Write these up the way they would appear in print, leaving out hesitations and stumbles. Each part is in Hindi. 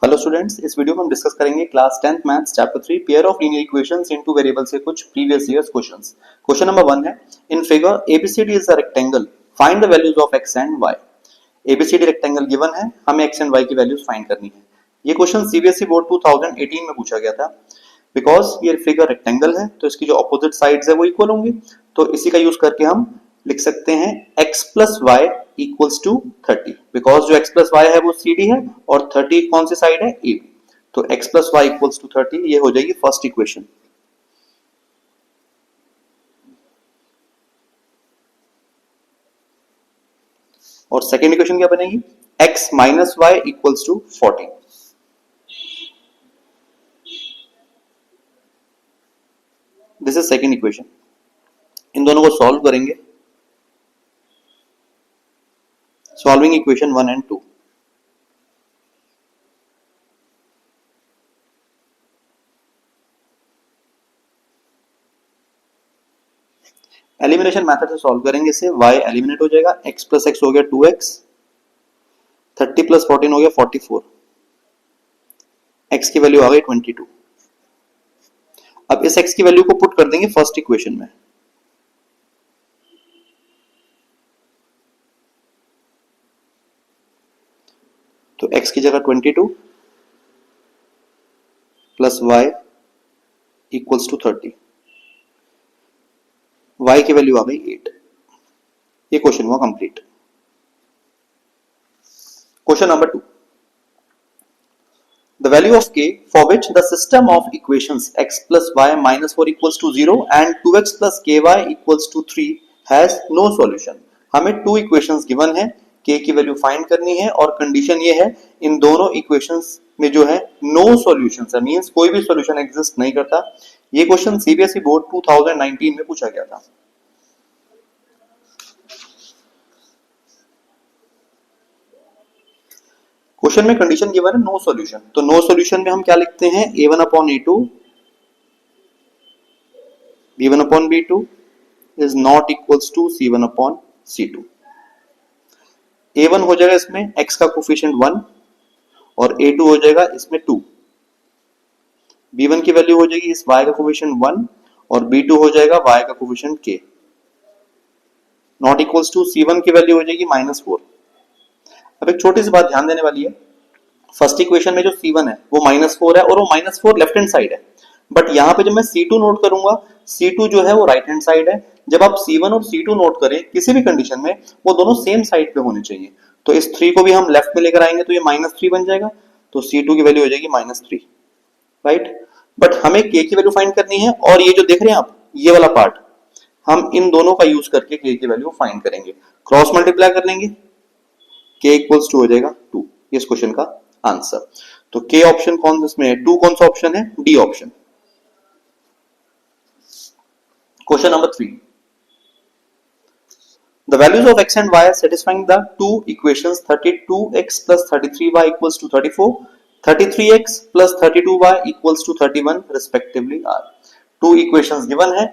हेलो स्टूडेंट्स, इस वीडियो में हम डिस्कस करेंगे class 10th maths chapter 3 pair of linear equations in two variable से कुछ previous years questions. Question number 1 है, in figure ABCD is a rectangle, find the values of x and y। ABCD rectangle given है, हमें x एंड y की वैल्यूज फाइंड करनी है। ये क्वेश्चन सीबीएसई बोर्ड 2018 में पूछा गया था। बिकॉज ये फिगर रेक्टेंगल है तो इसकी जो ऑपोजिट साइड्स है वो इक्वल होंगी, तो इसी का यूज करके हम लिख सकते हैं x plus y equals to 30। Because जो x प्लस वाई है वो CD है और 30 कौन सी साइड है, AB। तो x plus y equals to 30, ये हो जाएगी फर्स्ट इक्वेशन। और सेकेंड इक्वेशन क्या बनेगी, x minus y equals to 14। This is second equation. इन दोनों को सॉल्व करेंगे। Solving equation 1 and 2. Elimination method से सॉल्व करेंगे इसे। y एलिमिनेट हो जाएगा, x प्लस एक्स हो गया 2x, 30 प्लस 14 हो गया 44, x की वैल्यू आ गई 22। अब इस x की वैल्यू को पुट कर देंगे फर्स्ट इक्वेशन में। तो x की जगह 22 plus y equals to 30, y की वैल्यू आ गई 8। ये क्वेश्चन हुआ complete. Question number 2, the value of k for which the system of equations x plus y minus 4 equals to 0 and 2x plus ky equals to 3 has no solution। हमें 2 इक्वेशंस गिवन है, k की वैल्यू फाइंड करनी है और कंडीशन ये है इन दोनों इक्वेशंस में जो है नो सॉल्यूशंस है, मींस कोई भी सॉल्यूशन एग्जिस्ट नहीं करता। ये क्वेश्चन सीबीएसई बोर्ड 2019 में पूछा गया था। क्वेश्चन में कंडीशन गिवन है नो सॉल्यूशन, तो नो सॉल्यूशन में हम क्या लिखते हैं, a1 upon a2 b1 upon b2 is not equals to c1 upon c2। a1 हो जाएगा इसमें x का कोफिशिएंट 1 और a2 हो जाएगा इसमें 2। b1 की वैल्यू हो जाएगी इस y का कोफिशिएंट 1 और b2 हो जाएगा y का coefficient k। Not equals to c1 की वैल्यू हो जाएगी -4। अब एक छोटी सी बात ध्यान देने वाली है, फर्स्ट इक्वेशन में जो c1 है वो -4 है और वो -4 लेफ्ट हैंड साइड है, बट यहाँ पे जब मैं c2 नोट करूंगा, c2 जो है वो राइट हैंड साइड है। जब आप c1 और c2 नोट करें किसी भी कंडीशन में वो दोनों सेम साइड पे होने चाहिए, तो इस 3 को भी हम लेफ्ट में लेकर आएंगे तो ये -3 बन जाएगा, तो c2 की वैल्यू हो जाएगी -3, राइट। बट हमें k की वैल्यू फाइंड करनी है और ये जो देख रहे हैं आप ये वाला पार्ट, हम इन दोनों का यूज करके k की वैल्यू फाइंड करेंगे। क्रॉस मल्टीप्लाई कर लेंगे, k इक्वल्स टू हो जाएगा 2, इस क्वेश्चन का आंसर। तो k ऑप्शन कौन इसमें है, 2 कौन सा ऑप्शन है, D option. Question number 3, the values of x and y satisfying the two equations 32x plus 33y equals to 34, 33x plus 32y equals to 31 respectively are। 2 equations given है,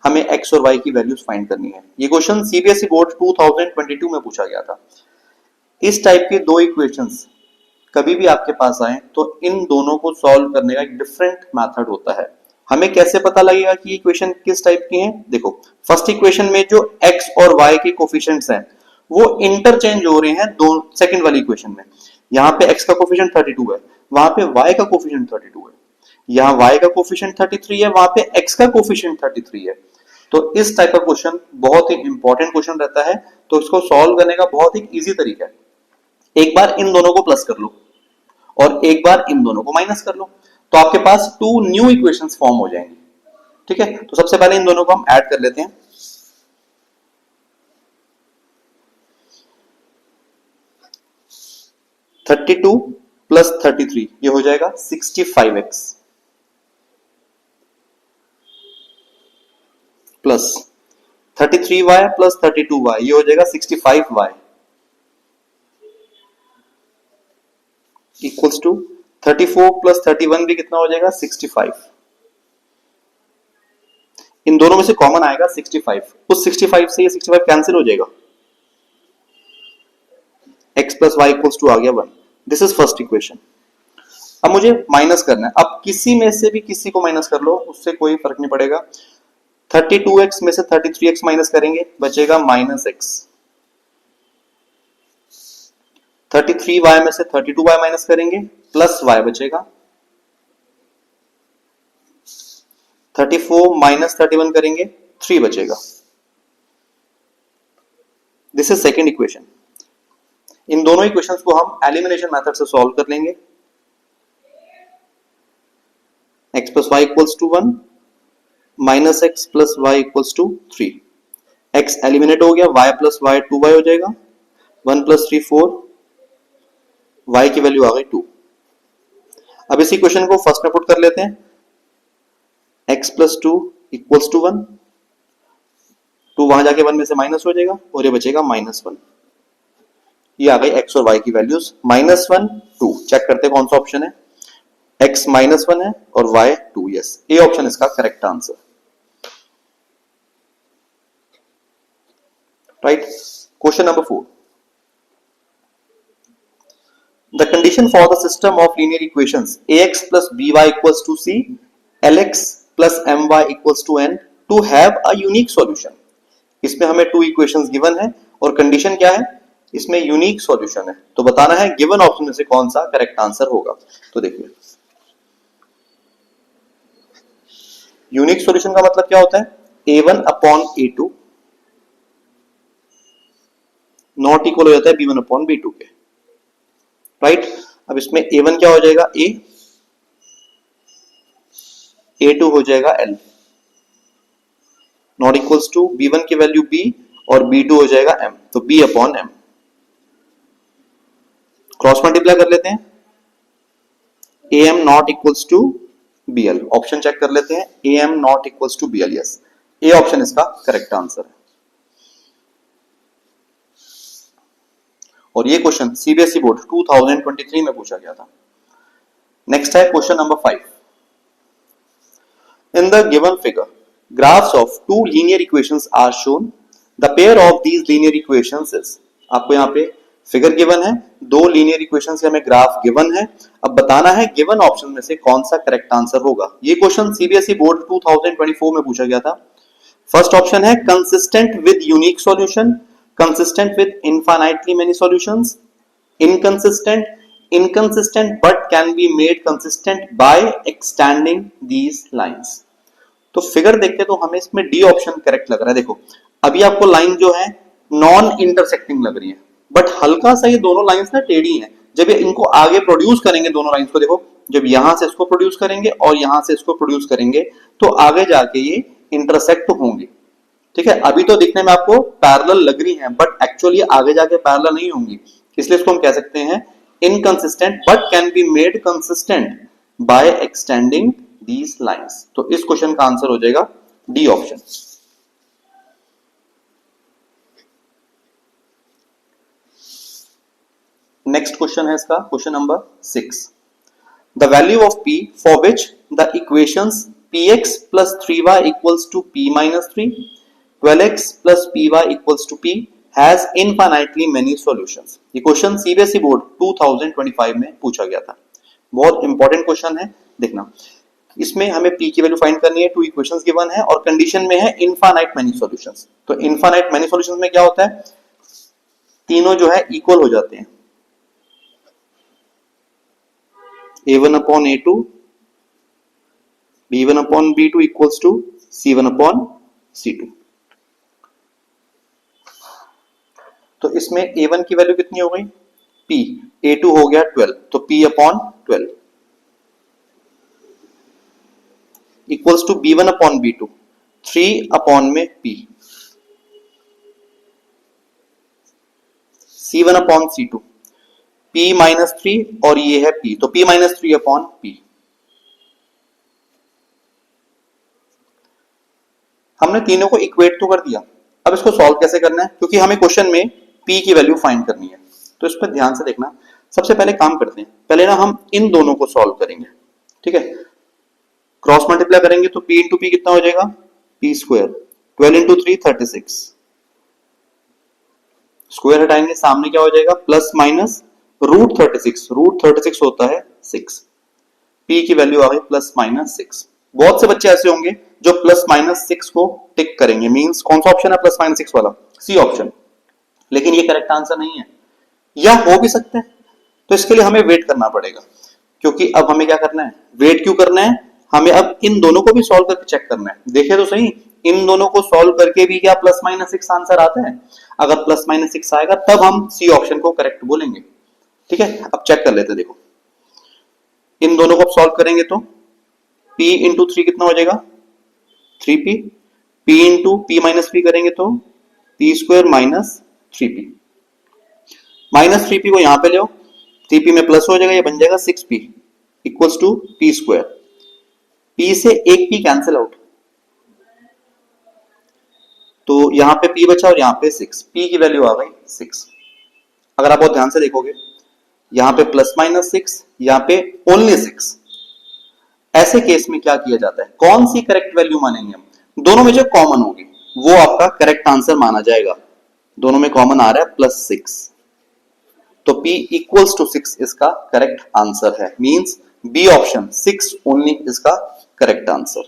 हमें x और y की वैल्यूज फाइंड करनी है। ये क्वेश्चन सीबीएसई बोर्ड 2022 में पूछा गया था। इस टाइप के 2 इक्वेशंस कभी भी आपके पास आए तो इन दोनों को सॉल्व करने का एक डिफरेंट मेथड होता है। हमें कैसे पता लगेगा कि इक्वेशन किस टाइप की है, देखो फर्स्ट इक्वेशन में जो x और y के कोफिशिएंट्स हैं वो इंटरचेंज हो रहे हैं दो सेकंड वाली इक्वेशन में। यहाँ पे x का कोफिशिएंट 32 है, वहां पे y का कोफिशिएंट 32 है, यहाँ y का कोफिशिएंट 33 है, वहां पे x का कोफिशिएंट 33 है। तो इस टाइप का क्वेश्चन बहुत ही इंपॉर्टेंट क्वेश्चन रहता है, तो इसको सॉल्व करने का बहुत ही इजी तरीका है, एक बार इन दोनों को प्लस कर लो और एक बार इन दोनों को माइनस कर लो, तो आपके पास 2 न्यू इक्वेशंस फॉर्म हो जाएंगी। ठीक है, तो सबसे पहले इन दोनों को हम ऐड कर लेते हैं। (32 + 33) ये हो जाएगा 65x plus 33y plus 32y ये हो जाएगा 65y इक्वल्स टू 34 प्लस 31 भी कितना हो जाएगा 65। इन दोनों में से कॉमन आएगा 65, उस 65 से ये 65 कैंसिल हो जाएगा, x plus y equals to आ गया 1। This is first equation. अब मुझे माइनस करना है, अब किसी में से भी किसी को माइनस कर लो, उससे कोई फर्क नहीं पड़ेगा। 32x में से 33x माइनस करेंगे, बचेगा -x। 33y में से 32y माइनस करेंगे, प्लस y बचेगा। 34 माइनस 31 करेंगे, 3 बचेगा। This is second equation. इन दोनों इक्वेशंस को हम एलिमिनेशन मेथड से सॉल्व कर लेंगे। x plus y equals to 1 minus x plus y equals to 3। x eliminate हो गया, y प्लस वाई 2y हो जाएगा। 1 प्लस 3 4, y की वैल्यू आ गई 2। अब इस इक्वेशन को फर्स्ट में पुट कर लेते हैं। x प्लस 2 इक्वल्स टू 1, 2 वहां जाके 1 में से माइनस हो जाएगा और ये बचेगा -1। ये आ गई x और y की वैल्यूज, -1 2। चेक करते हैं कौन सा ऑप्शन है। x -1 है और y 2। यस, ए ऑप्शन इसका correct answer. Right. Question number 4। The condition for the system of linear equations ax plus by equals to c, lx plus my equals to n to have a unique solution। इसमें हमें 2 इक्वेशंस गिवन है और कंडीशन क्या है, इसमें यूनिक सॉल्यूशन है। तो बताना है गिवन ऑप्शन में से कौन सा करेक्ट आंसर होगा। तो देखिए, यूनिक सॉल्यूशन का मतलब क्या होता है, a1 upon a2 not equal हो जाता है b1 अपॉन b2 के। राइट। अब इसमें a1 क्या हो जाएगा a, a2 हो जाएगा l, not equals to b1 की वैल्यू b और b2 हो जाएगा m, तो b upon m। Cross multiply कर लेते हैं, am not equals to bl। Option check कर लेते हैं, am not equals to bl। Yes, A option इसका करेक्ट आंसर है। और ये क्वेश्चन सीबीएसई बोर्ड 2023 में पूछा गया था। नेक्स्ट है question number 5। In the given figure graphs of 2 linear equations are shown, the pair of these linear equations is. आपको यहाँ पे फिगर गिवन है, 2 लीनियर इक्वेशंस के हमें ग्राफ गिवन है। अब बताना है गिवन ऑप्शन में से कौन सा करेक्ट आंसर होगा। ये क्वेश्चन सीबीएसई बोर्ड 2024 में पूछा गया था। फर्स्ट ऑप्शन है consistent with unique solution, consistent with infinitely many solutions, inconsistent but can be made consistent by extending these lines। तो फिगर देख के तो हमें इसमें डी ऑप्शन करेक्ट लग रहा है। देखो, अभी आपको लाइन जो है नॉन इंटरसेक्टिंग लग रही है, बट हल्का सा ये दोनों लाइंस ना टेढ़ी हैं। जब ये इनको आगे प्रोड्यूस करेंगे दोनों लाइंस को, देखो जब यहां से इसको प्रोड्यूस करेंगे और यहां से इसको प्रोड्यूस करेंगे तो आगे जाके ये इंटरसेक्ट होंगे। ठीक है, अभी तो दिखने में आपको पैरेलल लग रही हैं, बट एक्चुअली आगे जाके पैरेलल नहीं होंगी। इसलिए इसको हम कह सकते हैं inconsistent but can be made consistent by extending these lines. तो इस क्वेश्चन का आंसर हो जाएगा डी ऑप्शन। नेक्स्ट क्वेश्चन है इसका question number 6। The value of p for which the equations px plus 3y equals to p minus 3, 12x plus py equals to p has infinitely many solutions। ये क्वेश्चन सीबीएसई बोर्ड 2025 में पूछा गया था। बहुत इंपॉर्टेंट क्वेश्चन है, देखना। इसमें हमें p की वैल्यू फाइंड करनी है, 2 इक्वेशंस गिवन है और कंडीशन में है इनफाइनाइट मेनी सॉल्यूशंस। तो इनफाइनाइट मेनी सॉल्यूशंस में क्या होता है, तीनों जो है इक्वल हो जाते हैं। a1 upon a2, b1 upon b2 equals to c1 upon c2। तो इसमें a1 की वैल्यू कितनी हो गई p, a2 हो गया 12, तो p upon 12 equals to b1 upon b2, 3 upon में p, c1 upon c2, p minus 3 और ये है p, तो p माइनस 3 अपॉन p। हमने तीनों को इक्वेट तो कर दिया, अब इसको सॉल्व कैसे करना है, क्योंकि हमें क्वेश्चन में p की वैल्यू फाइंड करनी है। तो इस पर ध्यान से देखना। सबसे पहले काम करते हैं, पहले ना हम इन दोनों को सॉल्व करेंगे। ठीक है, क्रॉस मल्टीप्लाई करेंगे तो p इंटू पी कितना हो जाएगा, p स्क्वायर, 12 इंटू 3 36, स्क्वायर हटाएंगे सामने क्या हो जाएगा, प्लस माइनस रूट 36 होता है 6। P की वैल्यू आ गई +-6। बहुत से बच्चे ऐसे होंगे जो +-6 को टिक करेंगे, मींस कौन सा ऑप्शन है +-6 वाला? C option. लेकिन ये करेक्ट आंसर नहीं है, या हो भी सकता है। तो इसके लिए हमें वेट करना पड़ेगा, क्योंकि अब हमें क्या करना है, वेट क्यों करना है, हमें अब इन दोनों को भी सॉल्व करके चेक करना है। देखिए तो सही, इन दोनों को सॉल्व करके भी क्या +-6 आंसर आता है? अगर +-6 आएगा तब हम सी ऑप्शन को करेक्ट बोलेंगे। ठीक है, अब चेक कर लेते हैं। देखो इन दोनों को सॉल्व करेंगे तो p इंटू 3 कितना हो जाएगा? 3p। p इंटू p-p करेंगे तो p² - 3p। -3p को यहां पे ले 3p में प्लस हो जाएगा, ये बन जाएगा 6p equals to p²। p से एक p कैंसिल आउट, तो यहां पे p बचा और यहां पे 6, p की वैल्यू आ गई 6। अगर आप बहुत ध्यान से देखोगे, यहां पे +-6, यहां पे ओनली 6। ऐसे केस में क्या किया जाता है, कौन सी करेक्ट वैल्यू मानेंगे हम? दोनों में जो कॉमन होगी वो आपका करेक्ट आंसर माना जाएगा। दोनों में कॉमन आ रहा है +6, तो p इक्वल्स टू 6 इसका करेक्ट आंसर है। मींस बी ऑप्शन 6 ओनली इसका करेक्ट आंसर।